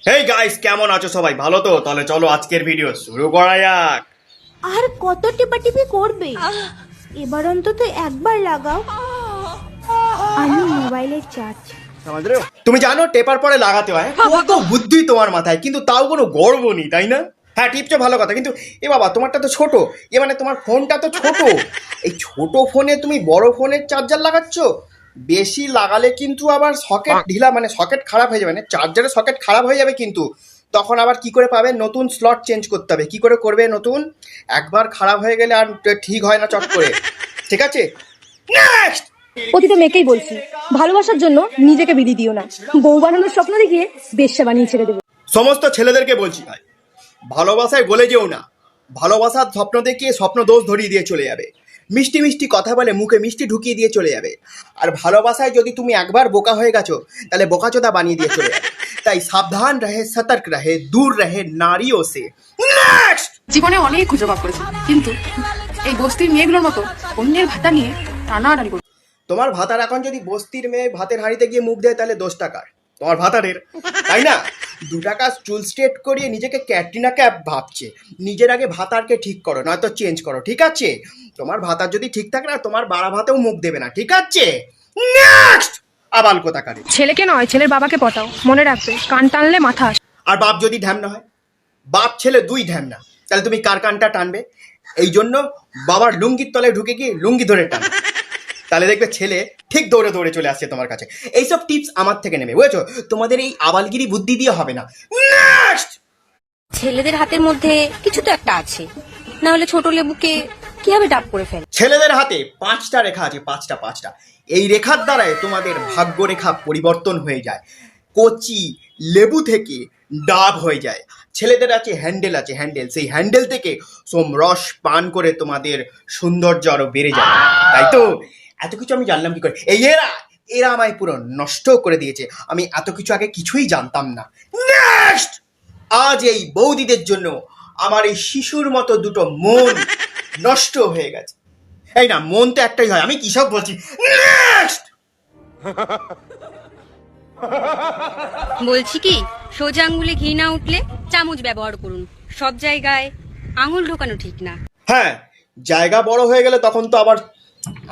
Hey guys, কেমন আছো সবাই? ভালো তো? তাহলে চলো আজকের ভিডিও শুরু করা যাক। আর কত টিপাটিপি করবে? এবার অন্তত একবার লাগাও। আমি মোবাইলের চার্জ। তুমি জানো টেপার পরে লাগাতে হয়? কত বুদ্ধি তোমার মাথায়, কিন্তু তাও কোনো গর্ব নেই, তাই না? হ্যাঁ, টিপছো ভালো কথা, কিন্তু এ বাবা তোমারটা তো ছোট। মানে তোমার ফোনটা তো ছোট। এই ছোট ফোনে তুমি বড় ফোনের চার্জার লাগাচ্ছ। বেশি লাগালে কিন্তু আবার সকেট ঢিলা, মানে সকেট খারাপ হয়ে যাবে, মানে চার্জারের সকেট খারাপ হয়ে যাবে। কিন্তু তখন আবার কি করে পাবে? নতুন স্লট চেঞ্জ করতে হবে। কি করে করবে নতুন? একবার খারাপ হয়ে গেলে আর ঠিক হয় না চট করে। ঠিক আছে, নেক্সট। প্রতিটা মেয়েকেই বলছি, ভালোবাসার জন্য নিজেকে বিলিয়ে দিও না। বউ বানানোর স্বপ্ন দেখিয়ে বেশ্যা বানিয়ে ছেড়ে দেবে। সমস্ত ছেলেদেরকে বলছি ভাই, ভালোবাসায় গলে যেও না। ভালোবাসার স্বপ্ন দেখিয়ে স্বপ্ন দোষ ধরিয়ে দিয়ে চলে যাবে। মিষ্টি মিষ্টি কথা বলে মুখে মিষ্টি ঢুকিয়ে দিয়ে চলে যাবে। আর ভালোবাসায় যদি তুমি একবার বোকা হয়ে গেছো, তাহলে বোকাচোদা বানিয়ে দিয়ে চলে যাবে। তাই সাবধান রহে, সতর্ক রহে, দূর রহে নারীও সে। নেক্সট। জীবনে অনেক খুঁজে পাপ করেছি, কিন্তু এই বস্তির মেয়েগুলোর মতো অন্যের ভাতা নিয়ে টানাটানি করছি। তোমার ভাতার এখন যদি বস্তির মেয়ে ভাতের হাঁড়িতে গিয়ে মুখ দেয়, তাহলে 10 টাকার তোমার ভাতারের, তাই না? 2 টাকা চুল স্ট্রেট করিয়ে নিজেকে ক্যাটরিনা ক্যাপ ভাবছে। নিজের আগে ভাতারকে ঠিক করো, নয়তো চেঞ্জ করো, ঠিক আছে? তোমার ভাতার যদি ঠিক থাকে না, তোমার বাড়া ভাতেও মুখ দেবে না, ঠিক আছে? নেক্সট। আবাল কোথাকারে। ছেলেকে নয়, ছেলের বাবাকে পটাও। মনে রাখবে, কান টানলে মাথা আসে। আর বাপ যদি ঢ্যামনা হয়, বাপ ছেলে দুই ঢ্যামনা, তাহলে তুমি কার কানটা টানবে? এই জন্য বাবার লুঙ্গির তলায় ঢুকে গিয়ে লুঙ্গি ধরে টান, তাহলে দেখবে ছেলে ঠিক দৌড়ে দৌড়ে চলে আসছে তোমার কাছে। এইসব টিপস আমার থেকে নেবে, বুঝেছো? তোমাদের এই আবালগিরি বুদ্ধি দিয়ে হবে না। নেক্সট। ছেলেদের হাতের মধ্যে কিছু তো একটা আছে, না হলে ছোট লেবুকে কিভাবে ডাব করে ফেলে? ছেলেদের হাতে 5টা রেখা আছে, পাঁচটা। এই রেখার দ্বারাই তোমাদের ভাগ্য রেখা পরিবর্তন হয়ে যায়। কচি লেবু থেকে ডাব হয়ে যায়। ছেলেদের আছে হ্যান্ডেল, সেই হ্যান্ডেল থেকে সোমরস পান করে তোমাদের সৌন্দর্য আরো বেড়ে যায়। তাই তো এত কিছু আমি জানলাম কি করে? এরা আমায় পুরো নষ্ট করে দিয়েছে। আমি এত কিছু আগে কিছুই জানতাম না। নেক্সট। আজ এই বৌদিদের জন্য আমার এই শিশুর মতো দুটো মন নষ্ট হয়ে গেছে। এই না, মন তো একটাই হয়, আমি কি সব বলছি। নেক্সট। বলছি কি, সোজা আঙ্গুলে ঘি না উঠলে চামচ ব্যবহার করুন। সব জায়গায় আঙুল ঢোকানো ঠিক না। হ্যাঁ, জায়গা বড় হয়ে গেলে তখন তো আবার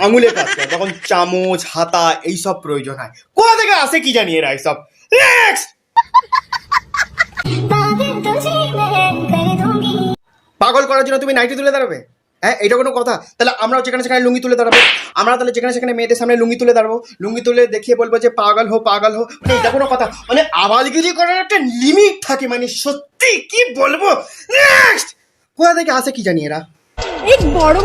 আঙুলে কাজ করে, তখন চামচ হাতা এইসব প্রয়োজন হয়। কোথা থেকে আসে কি জানি এরা এইসব। নেক্সট। পাগল করার জন্য তুমি নাইটি তুলে দাঁড়াবে? হ্যাঁ, এটা কোনো কথা? তাহলে আমরাও যেখানে সেখানে লুঙ্গি তুলে দাঁড়াবো। আমরা তাহলে যেখানে সেখানে মেয়েদের সামনে লুঙ্গি তুলে দাঁড়াবো, লুঙ্গি তুলে দেখিয়ে বলবো যে পাগল হো। মানে এটা কোনো কথা? মানে আবালগিরি করার একটা লিমিট থাকে, মানে সত্যি কি বলবো। নেক্সট। কোথা থেকে আসে কি জানি এরা। এই বড়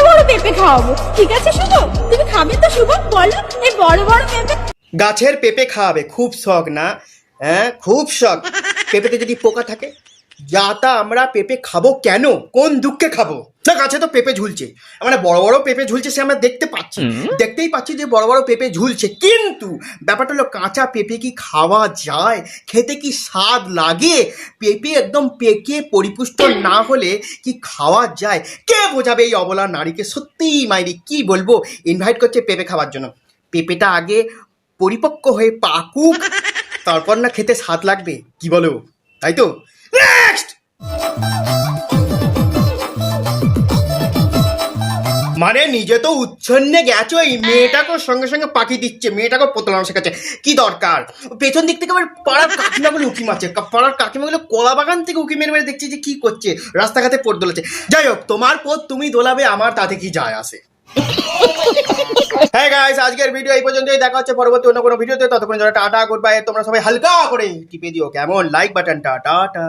বড় পেঁপে খাওয়াবো, ঠিক আছে শুভ? তুমি খাবে তো শুভ? বলো, এই বড় পেঁপে। গাছের পেঁপে খাওয়াবে, খুব শখ না? হ্যাঁ, খুব শখ। পেঁপেতে যদি পোকা থাকে, যাতা আমরা পেঁপে খাবো কেন? কোন দুঃখে খাবো? না, গাছে তো পেঁপে ঝুলছে, মানে বড় বড় পেঁপে ঝুলছে, সে আমরা দেখতেই পাচ্ছি যে বড় বড় পেঁপে ঝুলছে। কিন্তু ব্যাপারটা হলো, কাঁচা পেঁপে কি খাওয়া যায়? খেতে কি স্বাদ লাগে? পেঁপে একদম পেকে পরিপুষ্ট না হলে কি খাওয়া যায়? কে বোঝাবে এই অবলা নারীকে? সত্যিই মাইরি কি বলবো, ইনভাইট করছে পেঁপে খাওয়ার জন্য। পেঁপেটা আগে পরিপক্ক হয়ে পাকুক, তারপর না খেতে স্বাদ লাগবে, কি বলো? তাই তো। নেক্সট। মানে নিজে তো উচ্ছন্নে গেছো, এই মেয়েটাকে সঙ্গে সঙ্গে পাখি দিচ্ছে, মেয়েটাকে পোতলানো শেখাচ্ছে। কি দরকার? পেছন দিক থেকে আবার পাড়ার কাকিমাগুলো উঁকি মারছে, পাড়ার কাকিমাগুলো কলা বাগান থেকে উঁকি মেরে মেরে দেখছি যে কি করছে, রাস্তাঘাটে পথ দোলাচ্ছে। যাই হোক, তোমার পথ তুমি দোলাবে, আমার তাতে কি যায় আসে? হ্যাঁ গাইস, আজকের ভিডিও এই পর্যন্তই। দেখা হচ্ছে পরবর্তী অন্য কোনো ভিডিওতে। ততক্ষণ যারা টাটা গুড বাই, তোমরা সবাই হালকা করে টিপে দিও কেমন লাইক বাটনটা। টাটা।